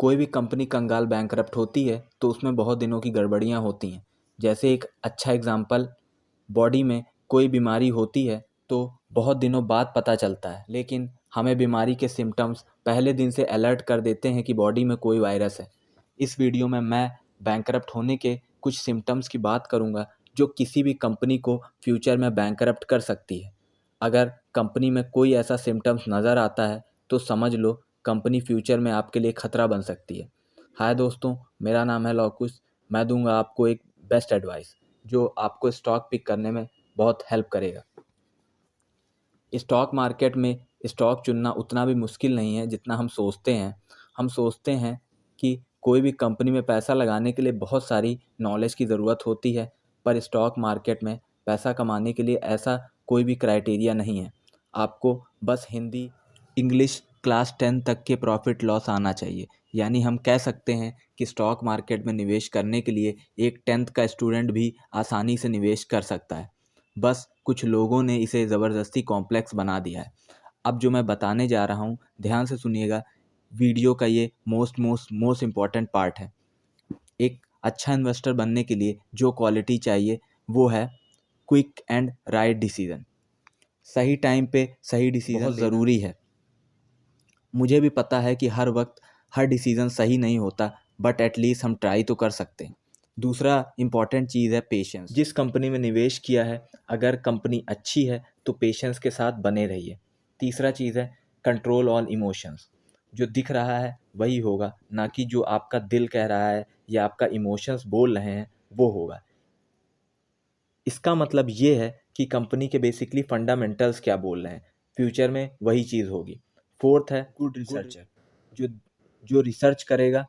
कोई भी कंपनी कंगाल बैंकरप्ट होती है तो उसमें बहुत दिनों की गड़बड़ियाँ होती हैं। जैसे एक अच्छा एग्जांपल, बॉडी में कोई बीमारी होती है तो बहुत दिनों बाद पता चलता है, लेकिन हमें बीमारी के सिम्टम्स पहले दिन से अलर्ट कर देते हैं कि बॉडी में कोई वायरस है। इस वीडियो में मैं बैंकरप्ट होने के कुछ सिम्टम्स की बात करूंगा जो किसी भी कंपनी को फ्यूचर में बैंकरप्ट कर सकती है। अगर कंपनी में कोई ऐसा सिम्टम्स नज़र आता है तो समझ लो कंपनी फ्यूचर में आपके लिए खतरा बन सकती है। हाय दोस्तों, मेरा नाम है लौकुश। मैं दूंगा आपको एक बेस्ट एडवाइस जो आपको स्टॉक पिक करने में बहुत हेल्प करेगा। स्टॉक मार्केट में स्टॉक चुनना उतना भी मुश्किल नहीं है जितना हम सोचते हैं। हम सोचते हैं कि कोई भी कंपनी में पैसा लगाने के लिए बहुत सारी नॉलेज की ज़रूरत होती है, पर स्टॉक मार्केट में पैसा कमाने के लिए ऐसा कोई भी क्राइटेरिया नहीं है। आपको बस हिंदी इंग्लिश क्लास 10 तक के प्रॉफिट लॉस आना चाहिए। यानी हम कह सकते हैं कि स्टॉक मार्केट में निवेश करने के लिए एक 10th का स्टूडेंट भी आसानी से निवेश कर सकता है। बस कुछ लोगों ने इसे ज़बरदस्ती कॉम्प्लेक्स बना दिया है। अब जो मैं बताने जा रहा हूँ ध्यान से सुनिएगा, वीडियो का ये मोस्ट इम्पॉर्टेंट पार्ट है। एक अच्छा इन्वेस्टर बनने के लिए जो क्वालिटी चाहिए वो है क्विक एंड राइट डिसीजन। सही टाइम पे सही डिसीजन बहुत ज़रूरी है। मुझे भी पता है कि हर वक्त हर डिसीज़न सही नहीं होता, बट एटलीस्ट हम ट्राई तो कर सकते हैं। दूसरा इम्पॉर्टेंट चीज़ है पेशेंस। जिस कंपनी में निवेश किया है, अगर कंपनी अच्छी है तो पेशेंस के साथ बने रहिए। तीसरा चीज़ है कंट्रोल ऑन इमोशंस। जो दिख रहा है वही होगा, ना कि जो आपका दिल कह रहा है या आपका इमोशंस बोल रहे हैं वो होगा। इसका मतलब ये है कि कंपनी के बेसिकली फंडामेंटल्स क्या बोल रहे हैं, फ्यूचर में वही चीज़ होगी। फोर्थ है गुड रिसर्चर। जो जो रिसर्च करेगा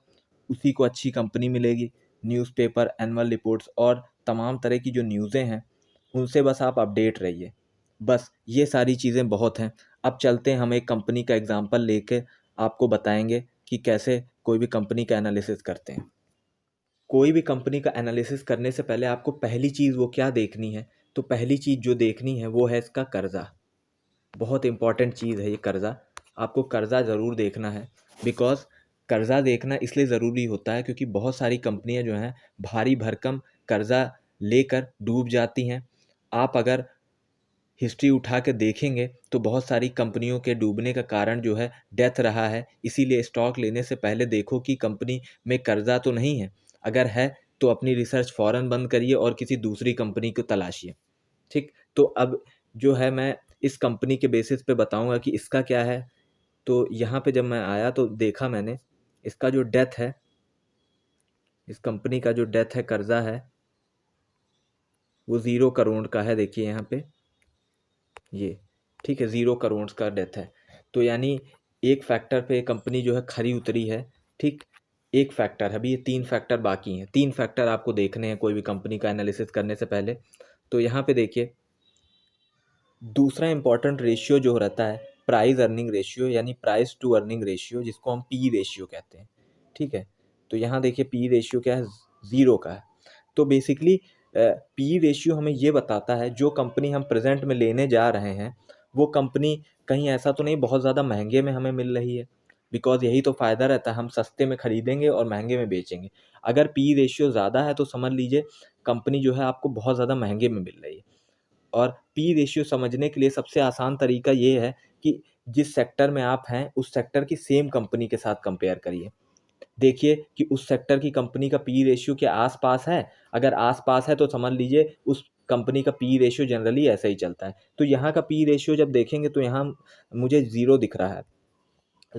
उसी को अच्छी कंपनी मिलेगी। न्यूज़पेपर, एनुअल रिपोर्ट्स और तमाम तरह की जो न्यूज़ें हैं उनसे बस आप अपडेट रहिए। बस ये सारी चीज़ें बहुत हैं। अब चलते हैं, हम एक कंपनी का एग्जांपल लेके आपको बताएंगे कि कैसे कोई भी कंपनी का एनालिसिस करते हैं। कोई भी कंपनी का एनालिसिस करने से पहले आपको पहली चीज़ वो क्या देखनी है, तो पहली चीज़ जो देखनी है वो है इसका कर्ज़ा। बहुत इंपॉर्टेंट चीज़ है ये कर्ज़ा। आपको कर्ज़ा ज़रूर देखना है, बिकॉज़ कर्ज़ा देखना इसलिए ज़रूरी होता है क्योंकि बहुत सारी कंपनियां जो हैं भारी भरकम कर्ज़ा लेकर डूब जाती हैं। आप अगर हिस्ट्री उठा के देखेंगे तो बहुत सारी कंपनियों के डूबने का कारण जो है डेथ रहा है। इसीलिए स्टॉक लेने से पहले देखो कि कंपनी में कर्ज़ा तो नहीं है। अगर है तो अपनी रिसर्च फ़ौरन बंद करिए और किसी दूसरी कंपनी को तलाशिए। ठीक, तो अब जो है मैं इस कंपनी के बेसिस पे बताऊंगा कि इसका क्या है। तो यहाँ पे जब मैं आया तो देखा मैंने इसका जो डेथ है, इस कंपनी का जो डेथ है, कर्ज़ा है, वो 0 करोड़ का है। देखिए यहाँ पे ये, ठीक है, 0 करोड़ का डेथ है। तो यानी एक फैक्टर पे कंपनी जो है खरी उतरी है। ठीक, एक फैक्टर है, अभी ये 3 फैक्टर बाकी हैं। 3 फैक्टर आपको देखने हैं कोई भी कंपनी का एनालिसिस करने से पहले। तो यहाँ पे देखिए, दूसरा इंपॉर्टेंट रेशियो जो रहता है प्राइस अर्निंग रेशियो, यानी प्राइस टू अर्निंग रेशियो, जिसको हम पी रेशियो कहते हैं। ठीक है, तो यहाँ देखिए पी रेशियो क्या है, 0 का है। तो बेसिकली पी रेशियो हमें ये बताता है जो कंपनी हम प्रेजेंट में लेने जा रहे हैं वो कंपनी कहीं ऐसा तो नहीं बहुत ज़्यादा महंगे में हमें मिल रही है। बिकॉज यही तो फ़ायदा रहता है, हम सस्ते में खरीदेंगे और महंगे में बेचेंगे। अगर पी रेशियो ज़्यादा है तो समझ लीजिए कंपनी जो है आपको बहुत ज़्यादा महंगे में मिल रही है। और पी रेशियो समझने के लिए सबसे आसान तरीका ये है कि जिस सेक्टर में आप हैं उस सेक्टर की सेम कंपनी के साथ कंपेयर करिए। देखिए कि उस सेक्टर की कंपनी का पी रेशियो के आसपास है। अगर आसपास है तो समझ लीजिए उस कंपनी का पी रेशियो जनरली ऐसा ही चलता है। तो यहाँ का पी रेशियो जब देखेंगे तो यहाँ मुझे 0 दिख रहा है।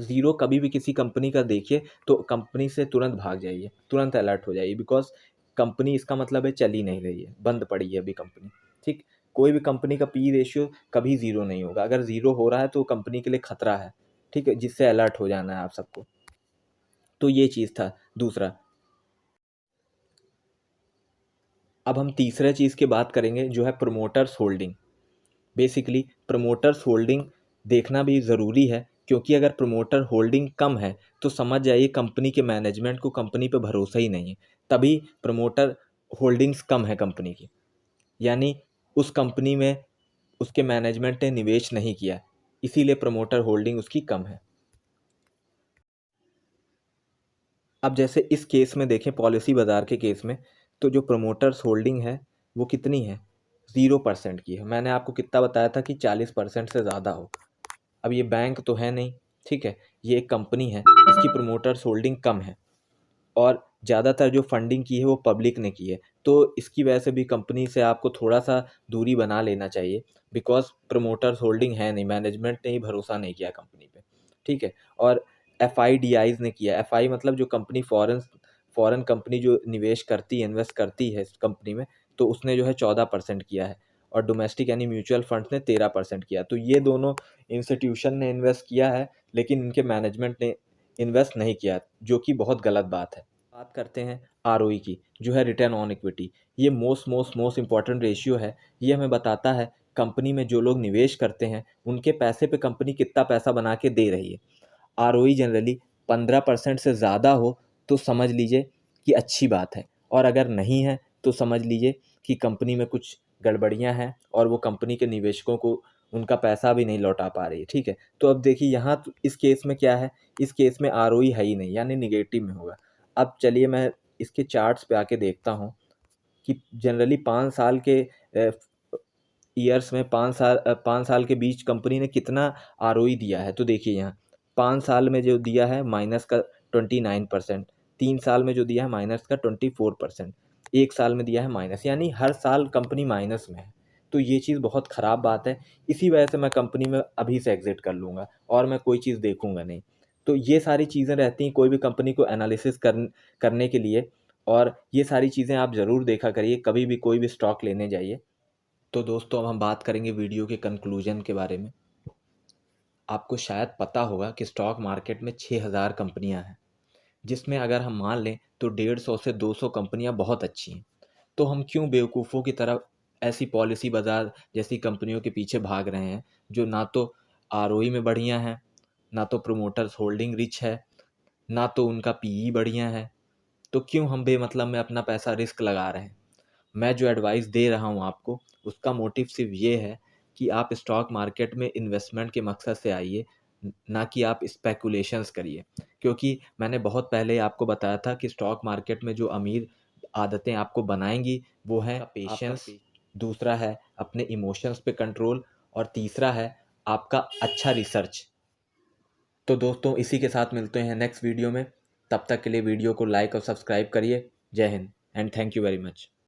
0 कभी भी किसी कंपनी का देखिए तो कंपनी से तुरंत भाग जाइए, तुरंत अलर्ट हो जाइए, बिकॉज कंपनी इसका मतलब है चल ही नहीं रही है, बंद पड़ी है अभी कंपनी। ठीक, कोई भी कंपनी का पी रेशियो कभी 0 नहीं होगा। अगर 0 हो रहा है तो कंपनी के लिए खतरा है। ठीक है, जिससे अलर्ट हो जाना है आप सबको। तो ये चीज़ था दूसरा। अब हम तीसरे चीज़ की बात करेंगे जो है promoters holding. Basically promoters holding देखना भी ज़रूरी है, क्योंकि अगर प्रमोटर होल्डिंग कम है तो समझ जाइए कंपनी के मैनेजमेंट को कंपनी पे भरोसा ही नहीं है। तभी प्रमोटर होल्डिंग्स कम है कंपनी की, यानी उस कंपनी में उसके मैनेजमेंट ने निवेश नहीं किया, इसीलिए प्रमोटर होल्डिंग उसकी कम है। अब जैसे इस केस में देखें, पॉलिसी बाज़ार के केस में, तो जो प्रमोटर्स होल्डिंग है वो कितनी है, 0% की है। मैंने आपको कितना बताया था कि 40% से ज़्यादा हो। अब ये बैंक तो है नहीं, ठीक है, ये एक कंपनी है, इसकी प्रमोटर्स होल्डिंग कम है और ज़्यादातर जो फंडिंग की है वो पब्लिक ने की है। तो इसकी वजह से भी कंपनी से आपको थोड़ा सा दूरी बना लेना चाहिए, बिकॉज प्रमोटर्स होल्डिंग है नहीं, मैनेजमेंट ने ही भरोसा नहीं किया कंपनी पे, ठीक है। और FIDIs ने किया, FI मतलब जो कंपनी फॉरेन कंपनी जो निवेश करती है, इन्वेस्ट करती है इस कंपनी में, तो उसने जो है 14% किया है और डोमेस्टिक यानी म्यूचुअल फंड्स ने 13% किया। तो ये दोनों इंस्टीट्यूशन ने इन्वेस्ट किया है, लेकिन इनके मैनेजमेंट ने इन्वेस्ट नहीं किया, जो कि बहुत गलत बात है। बात करते हैं ROE की, जो है रिटर्न ऑन इक्विटी। ये मोस्ट इंपॉर्टेंट रेशियो है। ये हमें बताता है कंपनी में जो लोग निवेश करते हैं उनके पैसे पे कंपनी कितना पैसा बना के दे रही है। ROE जनरली 15% से ज़्यादा हो तो समझ लीजिए कि अच्छी बात है, और अगर नहीं है तो समझ लीजिए कि कंपनी में कुछ गड़बड़ियां हैं और वो कंपनी के निवेशकों को उनका पैसा भी नहीं लौटा पा रही है, ठीक है। तो अब देखिए यहाँ इस केस में क्या है, इस केस में ROE है ही नहीं, यानी निगेटिव में होगा। अब चलिए मैं इसके चार्ट्स पे आके देखता हूँ कि जनरली 5 साल के ईयर्स में 5 साल के बीच कंपनी ने कितना ROE दिया है। तो देखिए यहाँ 5 साल में जो दिया है माइनस का 29%, 3 साल में जो दिया है माइनस का 24%, 1 साल में दिया है माइनस, यानी हर साल कंपनी माइनस में है। तो ये चीज़ बहुत ख़राब बात है। इसी वजह से मैं कंपनी में अभी से एग्ज़िट कर लूँगा और मैं कोई चीज़ देखूँगा नहीं। तो ये सारी चीज़ें रहती हैं कोई भी कंपनी को एनालिसिस करने के लिए, और ये सारी चीज़ें आप ज़रूर देखा करिए कभी भी कोई भी स्टॉक लेने जाइए। तो दोस्तों अब हम बात करेंगे वीडियो के कंक्लूजन के बारे में। आपको शायद पता होगा कि स्टॉक मार्केट में 6000 कंपनियां हैं, जिसमें अगर हम मान लें तो 150 से 200 कंपनियां बहुत अच्छी हैं। तो हम क्यों बेवकूफ़ों की तरह ऐसी पॉलिसी बाजार जैसी कंपनियों के पीछे भाग रहे हैं जो ना तो ROE में बढ़िया हैं, ना तो प्रोमोटर्स होल्डिंग रिच है, ना तो उनका PE बढ़िया है। तो क्यों हम बेमतलब में अपना पैसा रिस्क लगा रहे हैं। मैं जो एडवाइस दे रहा हूँ आपको, उसका मोटिव सिर्फ ये है कि आप स्टॉक मार्केट में इन्वेस्टमेंट के मकसद से आइए, ना कि आप स्पेकुलेशंस करिए। क्योंकि मैंने बहुत पहले आपको बताया था कि स्टॉक मार्केट में जो अमीर आदतें आपको बनाएंगी वो है पेशेंस, दूसरा है अपने इमोशंस पे कंट्रोल, और तीसरा है आपका अच्छा रिसर्च। तो दोस्तों इसी के साथ मिलते हैं नेक्स्ट वीडियो में। तब तक के लिए वीडियो को लाइक और सब्सक्राइब करिए। जय Hind and thank you very much.